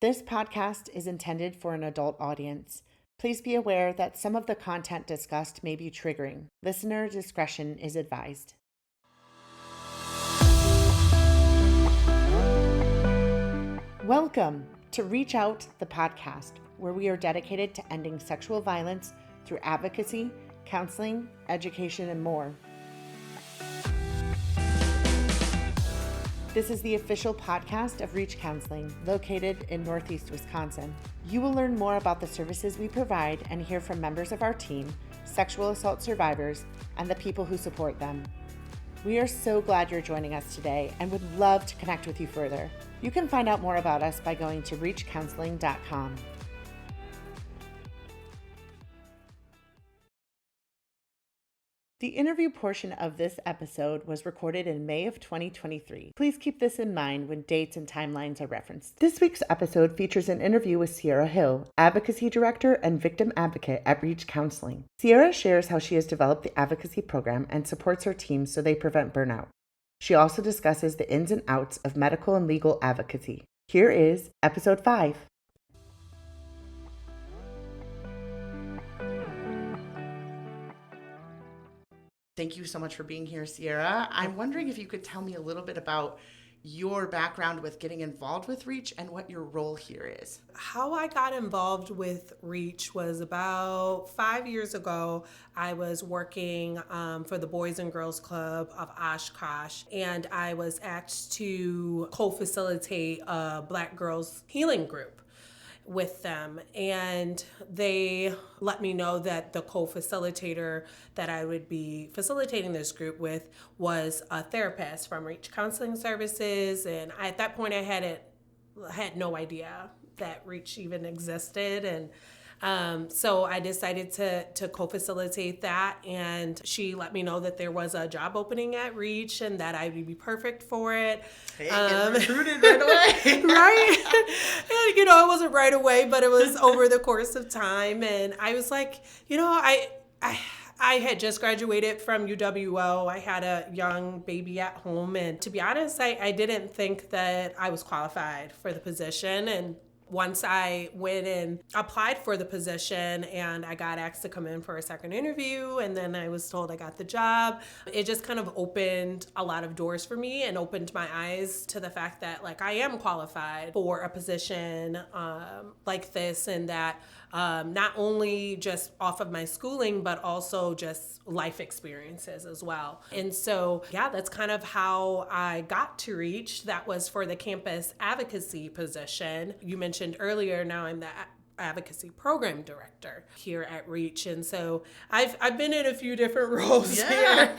This podcast is intended for an adult audience. Please be aware that some of the content discussed may be triggering. Listener discretion is advised. Welcome to Reach Out, the podcast, where we are dedicated to ending sexual violence through advocacy, counseling, education, and more. This is the official podcast of Reach Counseling, located in Northeast Wisconsin. You will learn more about the services we provide and hear from members of our team, sexual assault survivors, and the people who support them. We are so glad you're joining us today and would love to connect with you further. You can find out more about us by going to reachcounseling.com. The interview portion of this episode was recorded in May of 2023. Please keep this in mind when dates and timelines are referenced. This week's episode features an interview with Ciara Hill, Advocacy Director and Victim Advocate at Reach Counseling. Ciara shares how she has developed the advocacy program and supports her team so they prevent burnout. She also discusses the ins and outs of medical and legal advocacy. Here is episode 5. Thank you so much for being here, Ciara. I'm wondering if you could tell me a little bit about your background with getting involved with Reach and what your role here is. How I got involved with Reach was about 5 years ago. I was working for the Boys and Girls Club of Oshkosh, and I was asked to co-facilitate a Black girls healing group with them, and they let me know that the co-facilitator that I would be facilitating this group with was a therapist from Reach Counseling Services, and at that point I had no idea that Reach even existed, and so I decided to co-facilitate that, and she let me know that there was a job opening at Reach and that I would be perfect for it. Hey, get recruited right away. Right? And, it wasn't right away, but it was over the course of time, and I was like, I had just graduated from UWO. I had a young baby at home, and to be honest, I didn't think that I was qualified for the position, and once I went and applied for the position and I got asked to come in for a second interview, and then I was told I got the job, it just kind of opened a lot of doors for me and opened my eyes to the fact that I am qualified for a position like this, and that not only just off of my schooling, but also just life experiences as well. And so, that's kind of how I got to Reach. That was for the campus advocacy position. You mentioned earlier, now I'm the advocacy program director here at Reach, and so I've been in a few different roles here.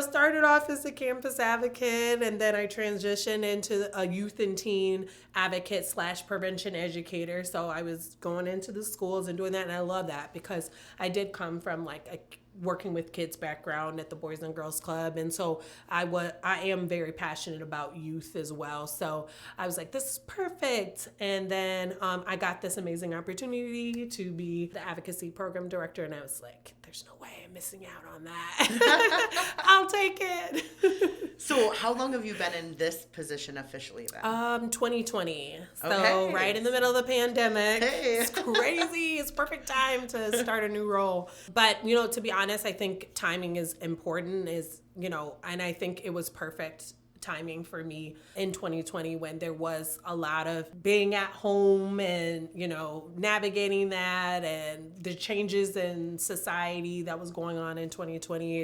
Started off as a campus advocate, and then I transitioned into a youth and teen advocate / prevention educator. So I was going into the schools and doing that, and I love that because I did come from a working with kids background at the Boys and Girls Club, and so I am very passionate about youth as well. So I was like, this is perfect. And then I got this amazing opportunity to be the advocacy program director, and I was like, there's no way I'm missing out on that. I'll take it. So how long have you been in this position officially then? 2020. So okay. Right in the middle of the pandemic. Hey. It's crazy. It's perfect time to start a new role. But, to be honest, I think timing is important, and I think it was perfect timing for me in 2020 when there was a lot of being at home and, navigating that and the changes in society that was going on in 2020.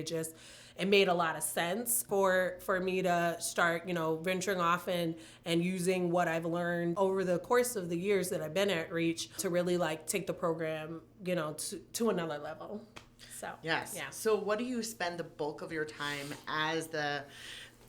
It made a lot of sense for me to start, venturing off and using what I've learned over the course of the years that I've been at Reach to really take the program, to another level. So, yes. Yeah. So what do you spend the bulk of your time as the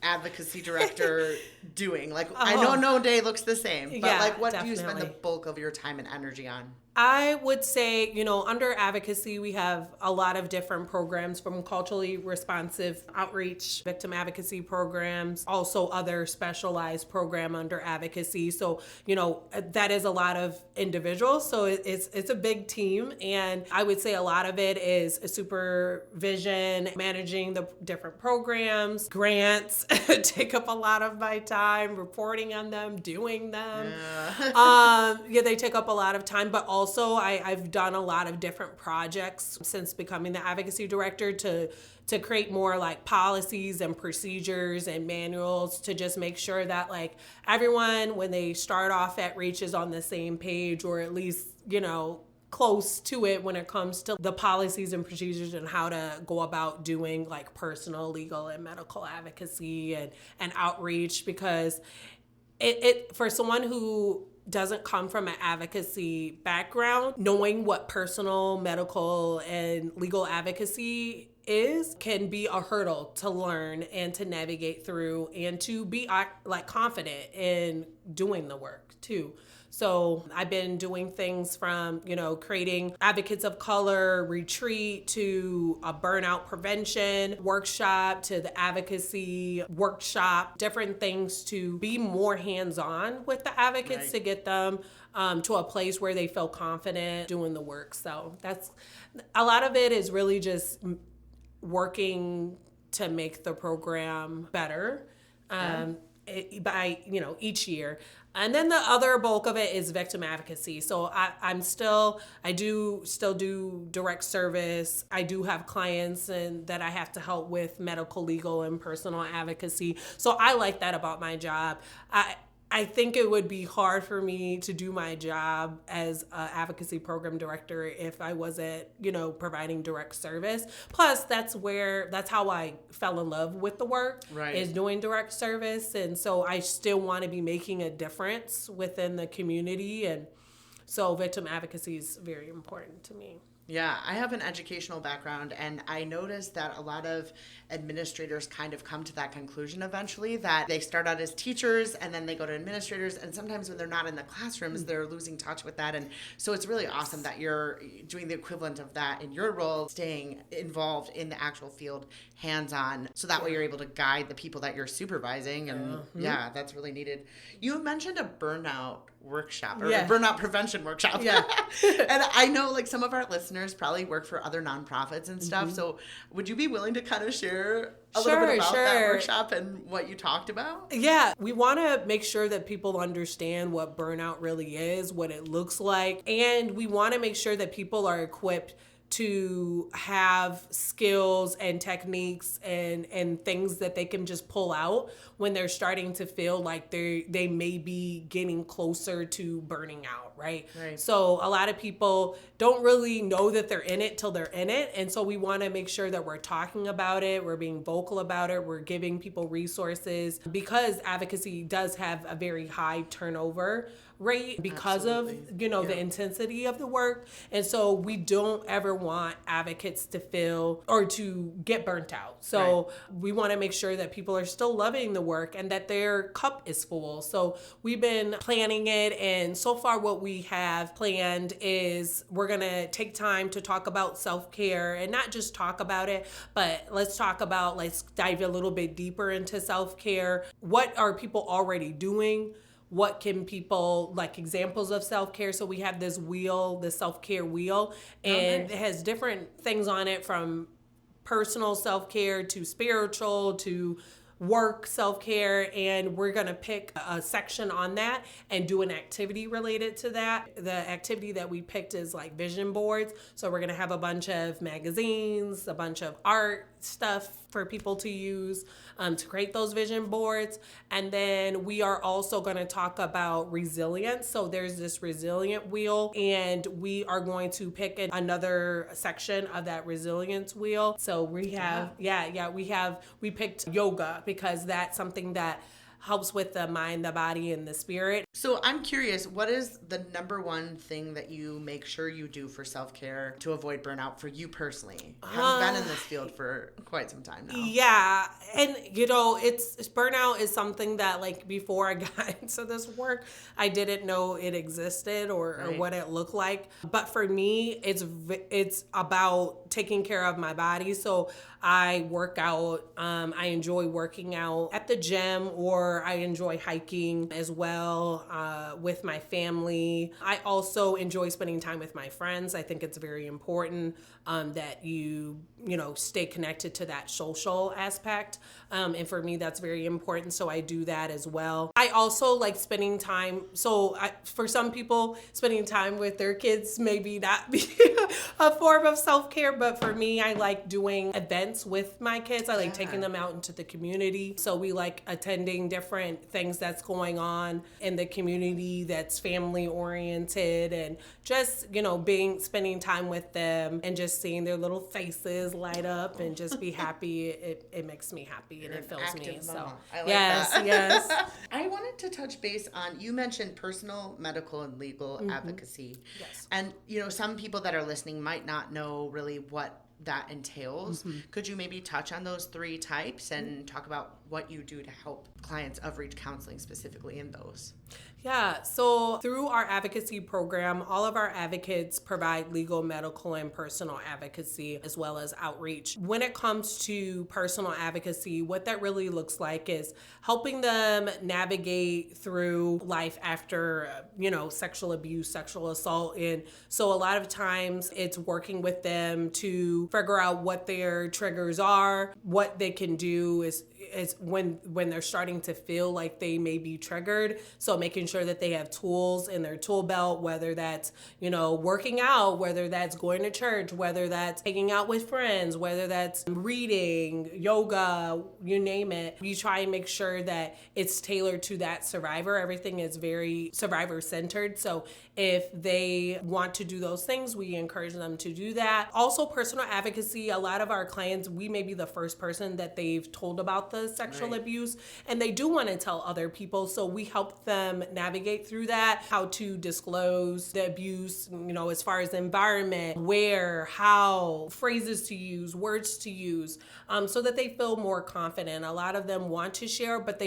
advocacy director doing? I know no day looks the same, but what definitely. Do you spend the bulk of your time and energy on? I would say, under advocacy, we have a lot of different programs from culturally responsive outreach, victim advocacy programs, also other specialized program under advocacy. So, that is a lot of individuals. So it's a big team. And I would say a lot of it is supervision, managing the different programs, grants take up a lot of my time, reporting on them, doing them. They take up a lot of time, but also I've done a lot of different projects since becoming the advocacy director to create more like policies and procedures and manuals to just make sure that like everyone, when they start off at Reach, is on the same page, or at least, close to it when it comes to the policies and procedures and how to go about doing like personal, legal, and medical advocacy and outreach. Because it for someone who doesn't come from an advocacy background, knowing what personal, medical, and legal advocacy is can be a hurdle to learn and to navigate through and to be like confident in doing the work too. So I've been doing things from, creating advocates of color retreat to a burnout prevention workshop to the advocacy workshop, different things to be more hands-on with the advocates to get them to a place where they feel confident doing the work. So that's a lot of it is really just working to make the program better by each year. And then the other bulk of it is victim advocacy. So I do still do direct service. I do have clients and that I have to help with medical, legal, and personal advocacy. So I like that about my job. I think it would be hard for me to do my job as an advocacy program director if I wasn't, providing direct service. Plus, that's how I fell in love with the work, is doing direct service. And so I still want to be making a difference within the community. And so victim advocacy is very important to me. Yeah, I have an educational background, and I noticed that a lot of administrators kind of come to that conclusion eventually, that they start out as teachers and then they go to administrators, and sometimes when they're not in the classrooms, they're losing touch with that. And so it's really awesome that you're doing the equivalent of that in your role, staying involved in the actual field, hands-on, so that way you're able to guide the people that you're supervising. And yeah, that's really needed. You mentioned a burnout workshop or a burnout prevention workshop. Yeah. And I know like some of our listeners probably work for other nonprofits and stuff. So would you be willing to kind of share a little bit about that workshop and what you talked about? Yeah, we want to make sure that people understand what burnout really is, what it looks like, and we want to make sure that people are equipped to have skills and techniques and things that they can just pull out when they're starting to feel like they may be getting closer to burning out, right? So a lot of people don't really know that they're in it till they're in it. And so we want to make sure that we're talking about it, we're being vocal about it, we're giving people resources, because advocacy does have a very high turnover rate because of the intensity of the work. And so we don't ever want advocates to feel or to get burnt out. So we want to make sure that people are still loving the work and that their cup is full. So we've been planning it, and so far what we have planned is we're going to take time to talk about self-care, and not just talk about it, but let's dive a little bit deeper into self-care. What are people already doing? What can people, like examples of self-care? So we have this wheel, the self-care wheel, and it has different things on it, from personal self-care to spiritual to work self-care, and we're going to pick a section on that and do an activity related to that. The activity that we picked is like vision boards. So we're going to have a bunch of magazines, a bunch of art stuff for people to use to create those vision boards. And then we are also going to talk about resilience. So there's this resilient wheel, and we are going to pick another section of that resilience wheel. So we have, we picked yoga, because that's something that helps with the mind, the body, and the spirit. So I'm curious, what is the number one thing that you make sure you do for self-care to avoid burnout for you personally? Having been in this field for quite some time now. Yeah. And, it's burnout is something that, like, before I got into this work, I didn't know it existed or what it looked like. But for me, it's about taking care of my body. So I work out. I enjoy working out at the gym, or I enjoy hiking as well with my family. I also enjoy spending time with my friends. I think it's very important that you stay connected to that social aspect. And for me, that's very important. So I do that as well. I also like spending time. So for some people, spending time with their kids maybe not be a form of self-care, but for me, I like doing events with my kids. I like taking them out into the community. So we like attending different things that's going on in the community that's family oriented, and just, spending time with them and just seeing their little faces light up and just be happy. It makes me happy and it fills me. So I like yes. I wanted to touch base on, you mentioned personal, medical, and legal advocacy. Yes. And, some people that are listening might not know really what that entails. Could you maybe touch on those three types and talk about what you do to help clients of Reach Counseling specifically in those? Yeah, so through our advocacy program, all of our advocates provide legal, medical, and personal advocacy, as well as outreach. When it comes to personal advocacy, what that really looks like is helping them navigate through life after, sexual abuse, sexual assault. And so a lot of times it's working with them to figure out what their triggers are, what they can do is when they're starting to feel like they may be triggered. So making sure that they have tools in their tool belt, whether that's, working out, whether that's going to church, whether that's hanging out with friends, whether that's reading, yoga, you name it. We try and make sure that it's tailored to that survivor. Everything is very survivor centered. So if they want to do those things, we encourage them to do that. Also, personal advocacy, a lot of our clients, we may be the first person that they've told about the sexual abuse, and they do want to tell other people. So we help them navigate through that, how to disclose the abuse, as far as the environment, where, how, phrases to use, words to use, so that they feel more confident. A lot of them want to share, but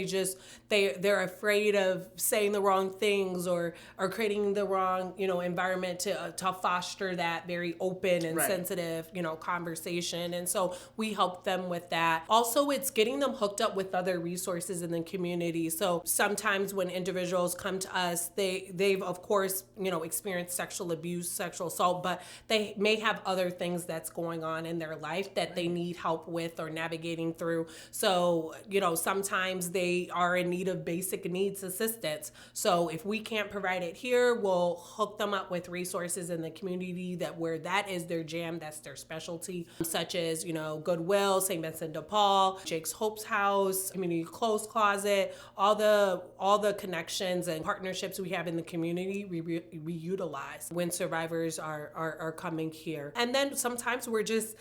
they're afraid of saying the wrong things or creating the wrong, environment to foster that very open and sensitive, conversation. And so we help them with that. Also, it's getting them hooked up with other resources in the community. So sometimes when individuals come to us, they've of course, experienced sexual abuse, sexual assault, but they may have other things that's going on in their life that they need help with or navigating through. So, sometimes they are in need of basic needs assistance. So if we can't provide it here, we'll hook them up with resources in the community where that is their jam, that's their specialty, such as, Goodwill, St. Vincent de Paul, Jake's Hope's House, Community Clothes Closet, all the connections and partnerships we have in the community, we utilize when survivors are coming here. And then sometimes we're just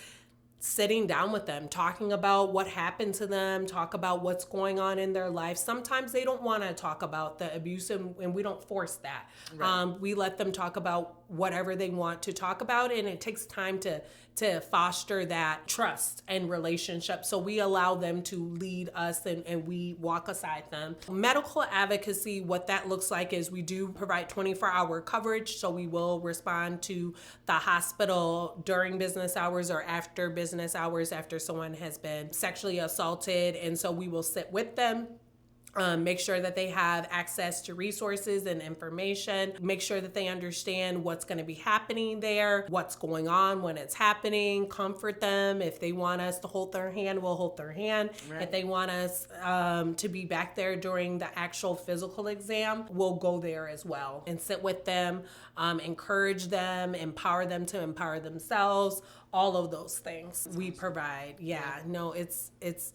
sitting down with them, talking about what happened to them, talk about what's going on in their life. Sometimes they don't want to talk about the abuse, and we don't force that. We let them talk about whatever they want to talk about, and it takes time to foster that trust and relationship. So we allow them to lead us, and we walk aside them. Medical advocacy, what that looks like is we do provide 24-hour coverage. So we will respond to the hospital during business hours or after business hours after someone has been sexually assaulted. And so we will sit with them, make sure that they have access to resources and information, make sure that they understand what's going to be happening there, what's going on when it's happening, comfort them. If they want us to hold their hand, we'll hold their hand. If they want us to be back there during the actual physical exam, we'll go there as well and sit with them, encourage them, empower them to empower themselves, all of those things we provide. It's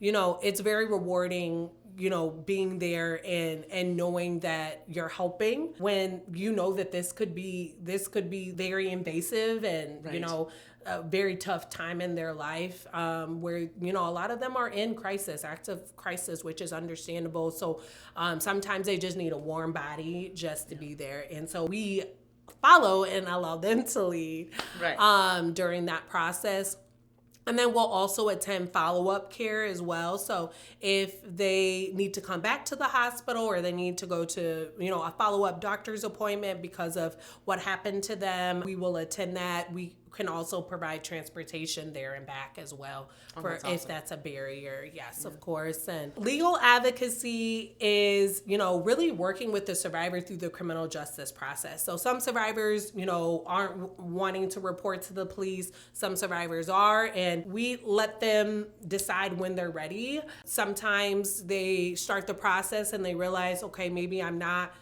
it's very rewarding, being there and knowing that you're helping when that this could be very invasive and, a very tough time in their life, where, a lot of them are in active crisis, which is understandable. So sometimes they just need a warm body just to be there. And so we follow and allow them to lead during that process. And then we'll also attend follow-up care as well. So if they need to come back to the hospital or they need to go to, a follow-up doctor's appointment because of what happened to them, we will attend that. We can also provide transportation there and back as well if that's a barrier. Yes, of course. And legal advocacy is, really working with the survivor through the criminal justice process. So some survivors, aren't wanting to report to the police. Some survivors are, and we let them decide when they're ready. Sometimes they start the process and they realize, okay, maybe I'm not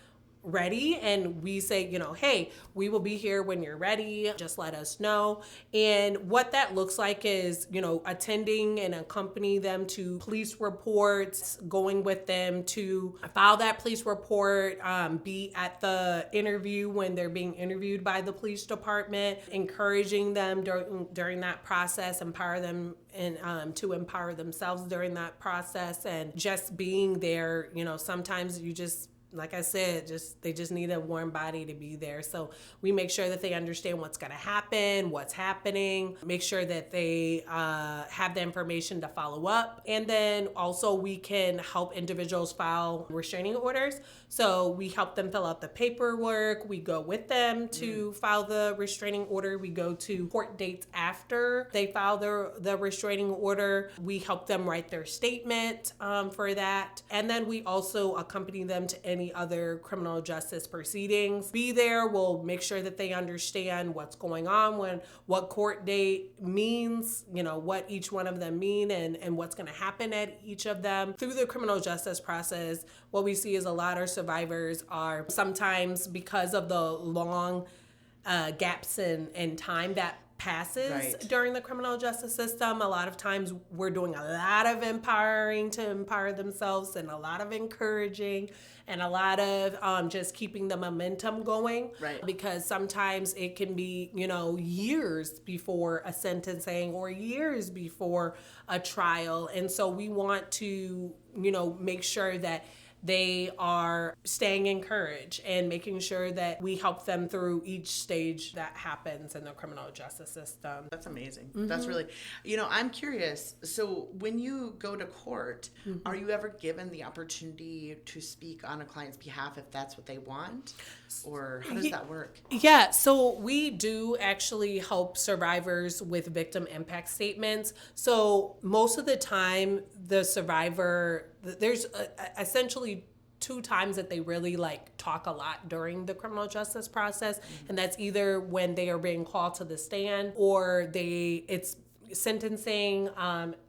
ready, and we say, hey, we will be here when you're ready, just let us know. And what that looks like is, attending and accompany them to police reports, going with them to file that police report, be at the interview when they're being interviewed by the police department, encouraging them during that process, empower them and to empower themselves during that process, and just being there. Sometimes you just, like I said, they just need a warm body to be there. So we make sure that they understand what's going to happen, what's happening, make sure that they have the information to follow up. And then also we can help individuals file restraining orders. So we help them fill out the paperwork. We go with them to file the restraining order. We go to court dates after they file the restraining order. We help them write their statement for that. And then we also accompany them to any other criminal justice proceedings. Be there. We'll make sure that they understand what's going on, what court date means, what each one of them mean, and what's going to happen at each of them. Through the criminal justice process, what we see is a lot of survivors are sometimes, because of the long gaps in time that passes during the criminal justice system, a lot of times we're doing a lot of empowering to empower themselves, and a lot of encouraging, and a lot of just keeping the momentum going. Because sometimes it can be, years before a sentencing or years before a trial. And so we want to, make sure that they are staying encouraged and making sure that we help them through each stage that happens in the criminal justice system. That's amazing. That's really, I'm curious. So when you go to court, are you ever given the opportunity to speak on a client's behalf if that's what they want? Or how does that work? Yeah, so we do actually help survivors with victim impact statements. So most of the time, the survivor, there's essentially 2 times that they really talk a lot during the criminal justice process. And that's either when they are being called to the stand, or it's sentencing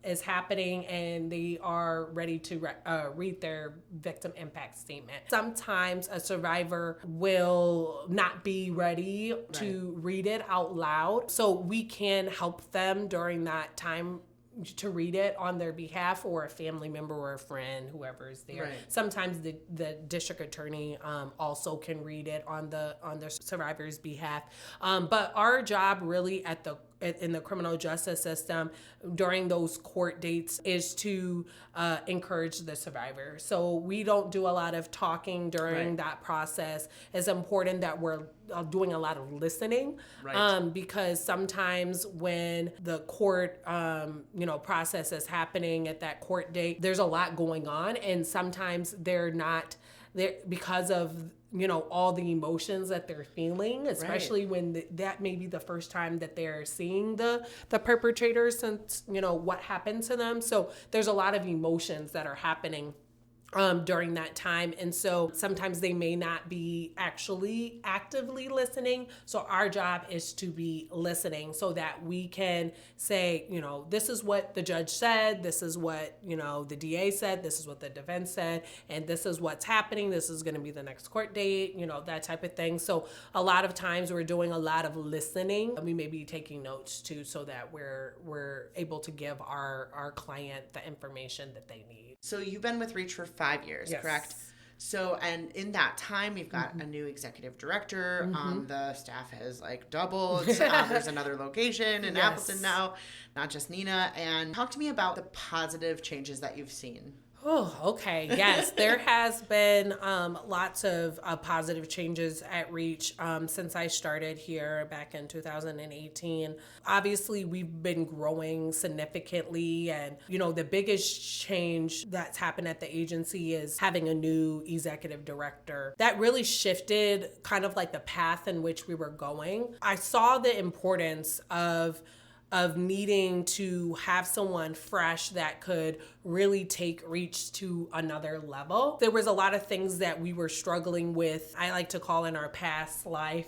is happening and they are ready to read their victim impact statement. Sometimes a survivor will not be ready to read it out loud. So we can help them during that time to read it on their behalf, or a family member or a friend, whoever is there. Sometimes the district attorney also can read it on the survivor's behalf. But our job really in the criminal justice system during those court dates is to encourage the survivor. So we don't do a lot of talking during that process. It's important that we're doing a lot of listening, because sometimes when the court process is happening at that court date, there's a lot going on, and sometimes they're not there because of all the emotions that they're feeling, especially when that may be the first time that they're seeing the perpetrator since what happened to them. So there's a lot of emotions that are happening during that time. And so sometimes they may not be actually actively listening. So our job is to be listening so that we can say, this is what the judge said, this is what, the DA said, this is what the defense said, and this is what's happening, this is going to be the next court date, that type of thing. So a lot of times we're doing a lot of listening. We may be taking notes too, so that we're able to give our client the information that they need. So you've been with Reach for 5 years, Yes. correct? So, and in that time, we've got a new executive director. The staff has doubled. There's another location in Appleton now, not just Nina. And talk to me about the positive changes that you've seen. Oh, okay. Yes, there has been lots of positive changes at Reach since I started here back in 2018. Obviously, we've been growing significantly. And, the biggest change that's happened at the agency is having a new executive director. That really shifted kind of the path in which we were going. I saw the importance of needing to have someone fresh that could really take Reach to another level. There was a lot of things that we were struggling with, I like to call in our past life.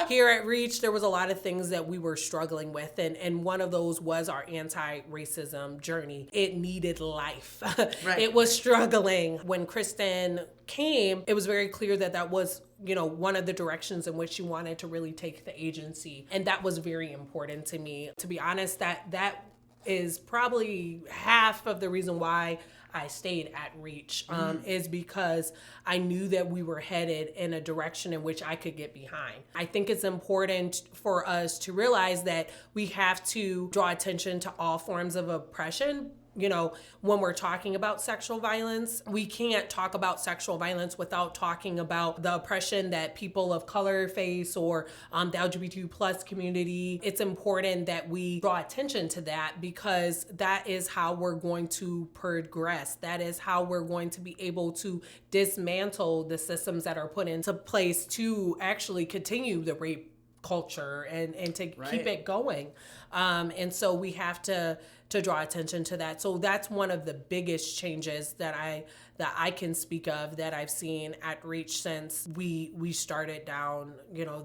Here at Reach, there was a lot of things that we were struggling with, and one of those was our anti-racism journey. It needed life. Right. It was struggling. When Kristen came, it was very clear that was one of the directions in which she wanted to really take the agency. And that was very important to me. To be honest, that is probably half of the reason why I stayed at Reach, is because I knew that we were headed in a direction in which I could get behind. I think it's important for us to realize that we have to draw attention to all forms of oppression. When we're talking about sexual violence, we can't talk about sexual violence without talking about the oppression that people of color face, or the LGBTQ plus community. It's important that we draw attention to that, because that is how we're going to progress. That is how we're going to be able to dismantle the systems that are put into place to actually continue the rape culture and to keep it going. And so we have to draw attention to that. So that's one of the biggest changes that I can speak of that I've seen at Reach since we started down,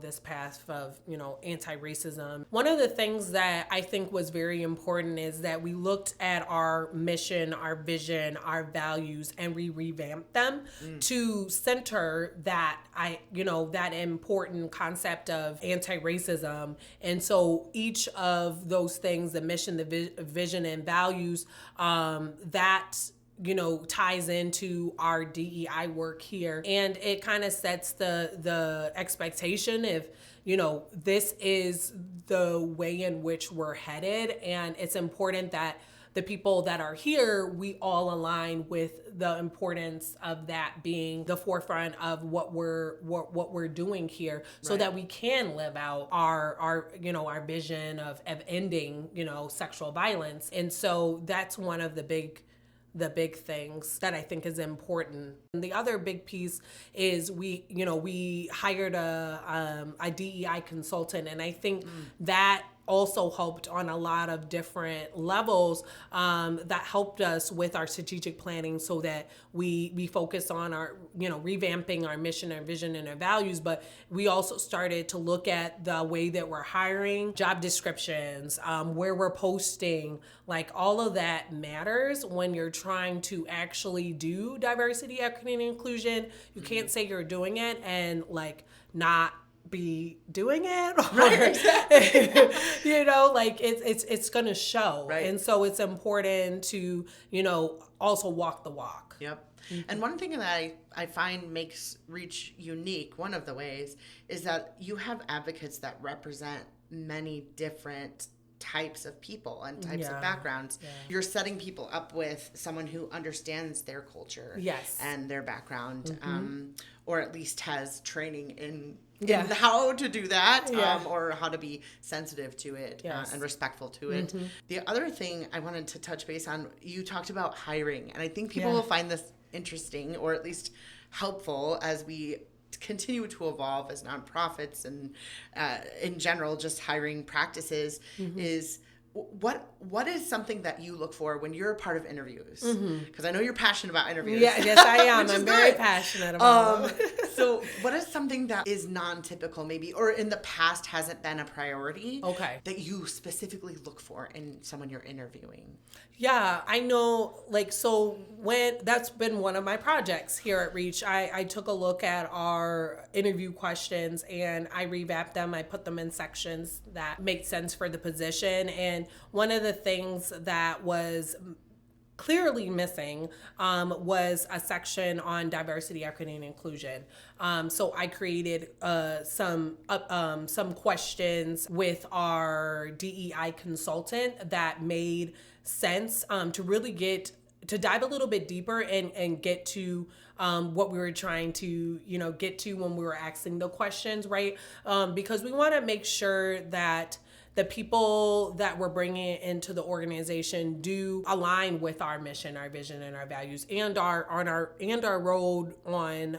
this path of, anti-racism. One of the things that I think was very important is that we looked at our mission, our vision, our values, and we revamped them to center that that important concept of anti-racism. And so each of those things, the mission, the vision, and values, that ties into our DEI work here, and it kind of sets the expectation if this is the way in which we're headed. And it's important that the people that are here, we all align with the importance of that being the forefront of what we're doing here, so that we can live out our vision of ending sexual violence. And so that's one of the big things that I think is important. And the other big piece is we hired a DEI consultant, and I think that also helped on a lot of different levels, that helped us with our strategic planning, so that we focus on our, revamping our mission, our vision, and our values. But we also started to look at the way that we're hiring, job descriptions, where we're posting, all of that matters when you're trying to actually do diversity, equity, and inclusion. You can't say you're doing it and not be doing it, right? It's gonna show, right? And so it's important to also walk the walk. Yep. And one thing that I find makes Reach unique, one of the ways, is that you have advocates that represent many different types of people and types of backgrounds. You're setting people up with someone who understands their culture, and their background, or at least has training in how to do that, or how to be sensitive to it, and respectful to it. The other thing I wanted to touch base on, you talked about hiring, and I think people will find this interesting, or at least helpful, as we continue to evolve as nonprofits and in general just hiring practices, is what is something that you look for when you're a part of interviews? Because I know you're passionate about interviews. Yeah, yes, I am. I'm very passionate about it. So what is something that is non-typical maybe, or in the past hasn't been a priority that you specifically look for in someone you're interviewing? Yeah, I know, like, so when that's been one of my projects here at Reach, I took a look at our interview questions and I revamped them. I put them in sections that make sense for the position. And one of the things that was clearly missing was a section on diversity, equity, and inclusion. So I created some questions with our DEI consultant that made sense to really to dive a little bit deeper and get to what we were trying to, get to when we were asking the questions, right? Because we want to make sure that the people that we're bringing into the organization do align with our mission, our vision, and our values, and our road on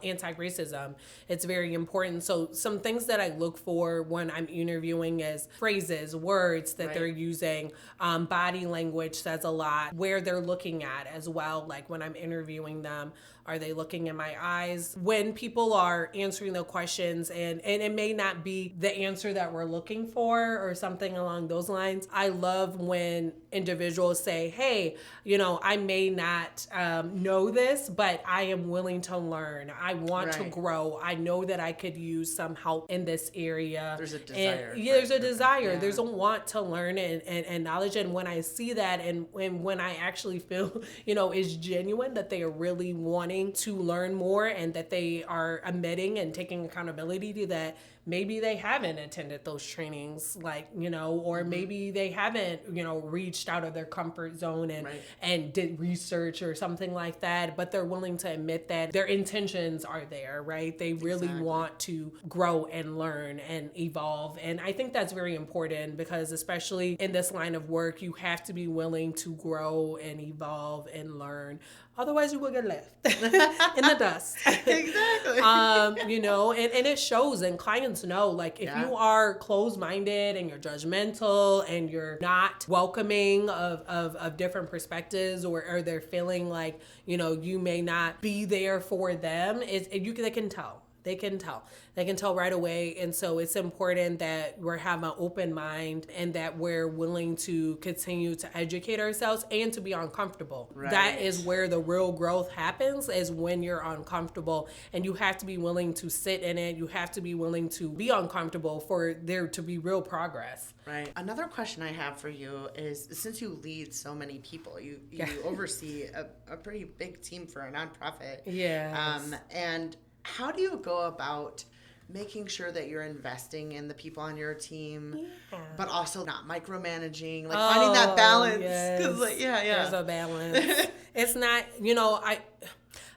anti-racism. It's very important. So some things that I look for when I'm interviewing is phrases, words that they're using, body language says a lot, where they're looking at as well. Like when I'm interviewing them, are they looking in my eyes? When people are answering the questions and it may not be the answer that we're looking for or something along those lines, I love when individuals say, hey, I may not know this, but I am willing to learn. I want to grow. I know that I could use some help in this area. There's a desire. There's a desire. Yeah. There's a want to learn and knowledge. And when I see that and when I actually feel, is genuine, that they are really wanting to learn more and that they are admitting and taking accountability to that, maybe they haven't attended those trainings, or maybe they haven't, reached out of their comfort zone and did research or something like that, but they're willing to admit that their intentions are there, right? They really want to grow and learn and evolve. And I think that's very important because especially in this line of work, you have to be willing to grow and evolve and learn. Otherwise, you will get left in the dust. Exactly. And it shows, and clients know, if you are closed-minded and you're judgmental and you're not welcoming of different perspectives or they're feeling like, you may not be there for them, they can tell. They can tell right away. And so it's important that we're having an open mind and that we're willing to continue to educate ourselves and to be uncomfortable. Right. That is where the real growth happens, is when you're uncomfortable, and you have to be willing to sit in it. You have to be willing to be uncomfortable for there to be real progress. Right. Another question I have for you is, since you lead so many people, you oversee a pretty big team for a nonprofit. Yeah. And how do you go about making sure that you're investing in the people on your team, but also not micromanaging, finding that balance? Yes. There's a balance. It's not,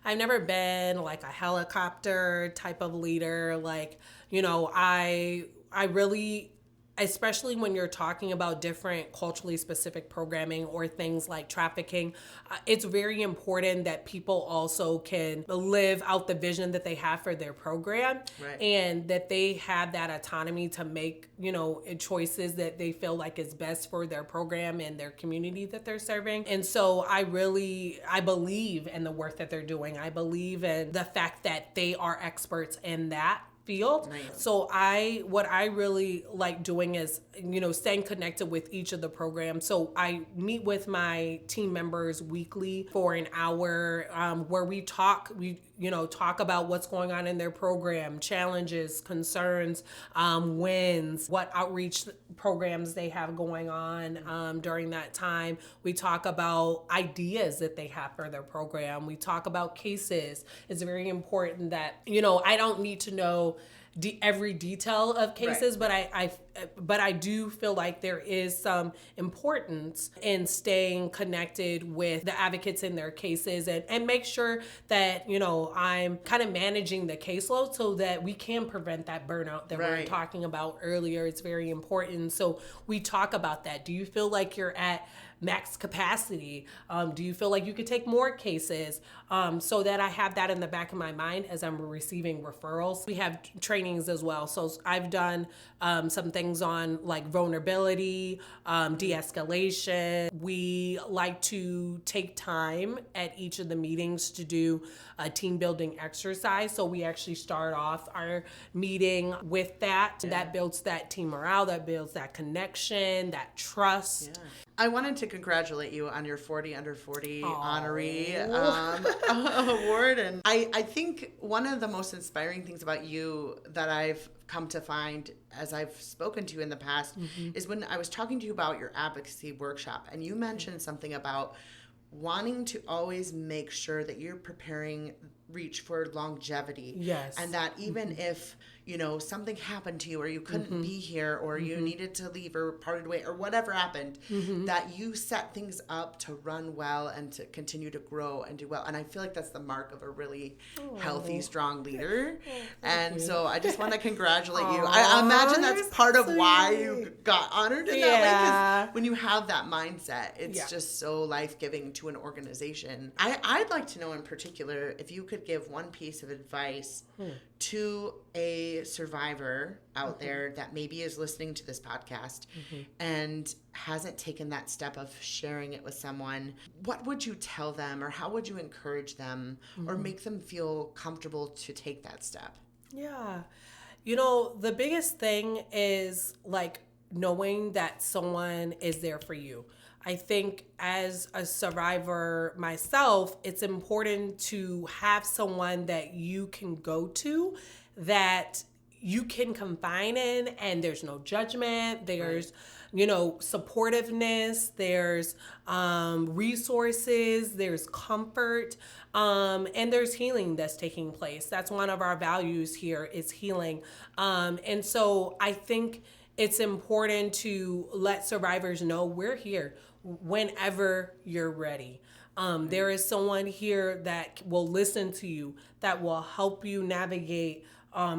I've never been like a helicopter type of leader. I really, especially when you're talking about different culturally specific programming or things like trafficking, it's very important that people also can live out the vision that they have for their program, and that they have that autonomy to make, choices that they feel like is best for their program and their community that they're serving. And so I believe in the work that they're doing. I believe in the fact that they are experts in that field. Nice. So what I really like doing is, staying connected with each of the programs. So I meet with my team members weekly for an hour, where we talk about what's going on in their program, challenges, concerns, wins, what outreach programs they have going on during that time. We talk about ideas that they have for their program. We talk about cases. It's very important that, I don't need to know every detail of cases, but I do feel like there is some importance in staying connected with the advocates in their cases and make sure that, I'm kind of managing the caseload so that we can prevent that burnout that we were talking about earlier. It's very important. So we talk about that. Do you feel like you're at max capacity? Do you feel like you could take more cases? So that I have that in the back of my mind as I'm receiving referrals. We have trainings as well. So I've done some things things on like vulnerability, de-escalation. We like to take time at each of the meetings to do a team building exercise. So we actually start off our meeting with that. Yeah. That builds that team morale, that builds that connection, that trust. Yeah. I wanted to congratulate you on your 40 Under 40 honoree award. And I think one of the most inspiring things about you that I've come to find as I've spoken to you in the past is when I was talking to you about your advocacy workshop, and you mentioned something about wanting to always make sure that you're preparing Reach for longevity. Yes. And that even if, something happened to you or you couldn't be here or you needed to leave or parted way or whatever happened, that you set things up to run well and to continue to grow and do well. And I feel like that's the mark of a really healthy, strong leader. And so I just want to congratulate you. I imagine that's part of why you got honored in that way. 'Cause when you have that mindset, it's just so life-giving to an organization. I'd like to know in particular if you could give one piece of advice to a survivor out there that maybe is listening to this podcast and hasn't taken that step of sharing it with someone. What would you tell them, or how would you encourage them or make them feel comfortable to take that step? Yeah. The biggest thing is like knowing that someone is there for you. I think as a survivor myself, it's important to have someone that you can go to, that you can confide in, and there's no judgment. There's, supportiveness. There's resources. There's comfort. And there's healing that's taking place. That's one of our values here, is healing. And so I think it's important to let survivors know we're here whenever you're ready. There is someone here that will listen to you, that will help you navigate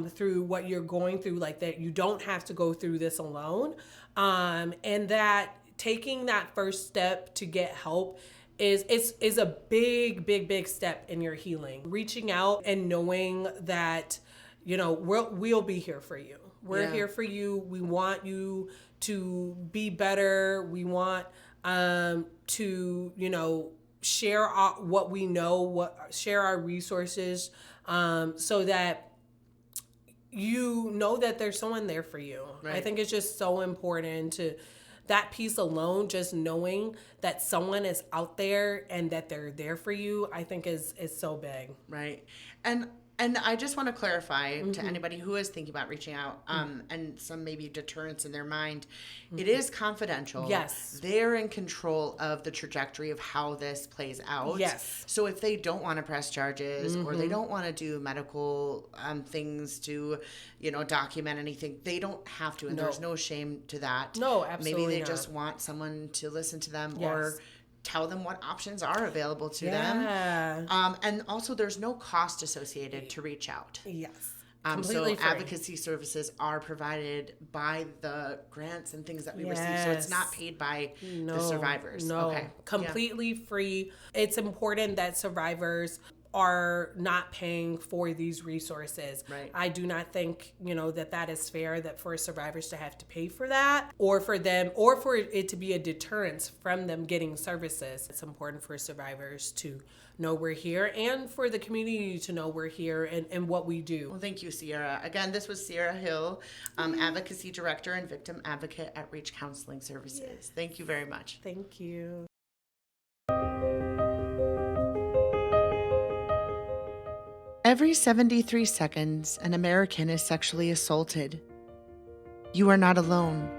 through what you're going through, like that you don't have to go through this alone. And that taking that first step to get help is a big step in your healing. Reaching out and knowing that, we'll be here for you. We're here for you. We want you to be better. We want to, share what we know, share our resources, so that you know that there's someone there for you. Right. I think it's just so important to that piece alone, just knowing that someone is out there and that they're there for you, I think is so big. Right. And I just want to clarify to anybody who is thinking about reaching out, and some maybe deterrence in their mind, it is confidential. Yes. They're in control of the trajectory of how this plays out. Yes. So if they don't want to press charges or they don't want to do medical things to, document anything, they don't have to. And there's no shame to that. No, absolutely Maybe they not. just want someone to listen to them or tell them what options are available to them. And also there's no cost associated to reach out. Yes. So advocacy services are provided by the grants and things that we receive. So it's not paid by the survivors. No, okay. Completely free. It's important that survivors are not paying for these resources. Right. I do not think, that is fair, that for survivors to have to pay for that, or for it to be a deterrence from them getting services. It's important for survivors to know we're here, and for the community to know we're here and what we do. Well, thank you, Ciara. Again, this was Ciara Hill, Advocacy Director and Victim Advocate at Reach Counseling Services. Yes. Thank you very much. Thank you. Every 73 seconds, an American is sexually assaulted. You are not alone.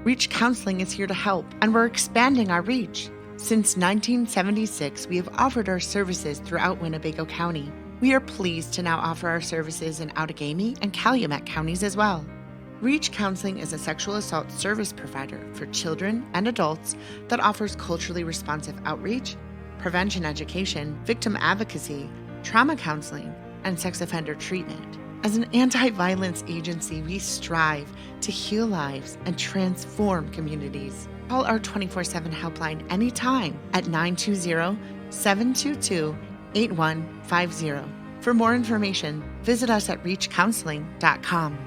Reach Counseling is here to help, and we're expanding our reach. Since 1976, we have offered our services throughout Winnebago County. We are pleased to now offer our services in Outagamie and Calumet counties as well. Reach Counseling is a sexual assault service provider for children and adults that offers culturally responsive outreach, prevention education, victim advocacy, trauma counseling, and sex offender treatment. As an anti-violence agency, we strive to heal lives and transform communities. Call our 24/7 helpline anytime at 920-722-8150. For more information, visit us at reachcounseling.com.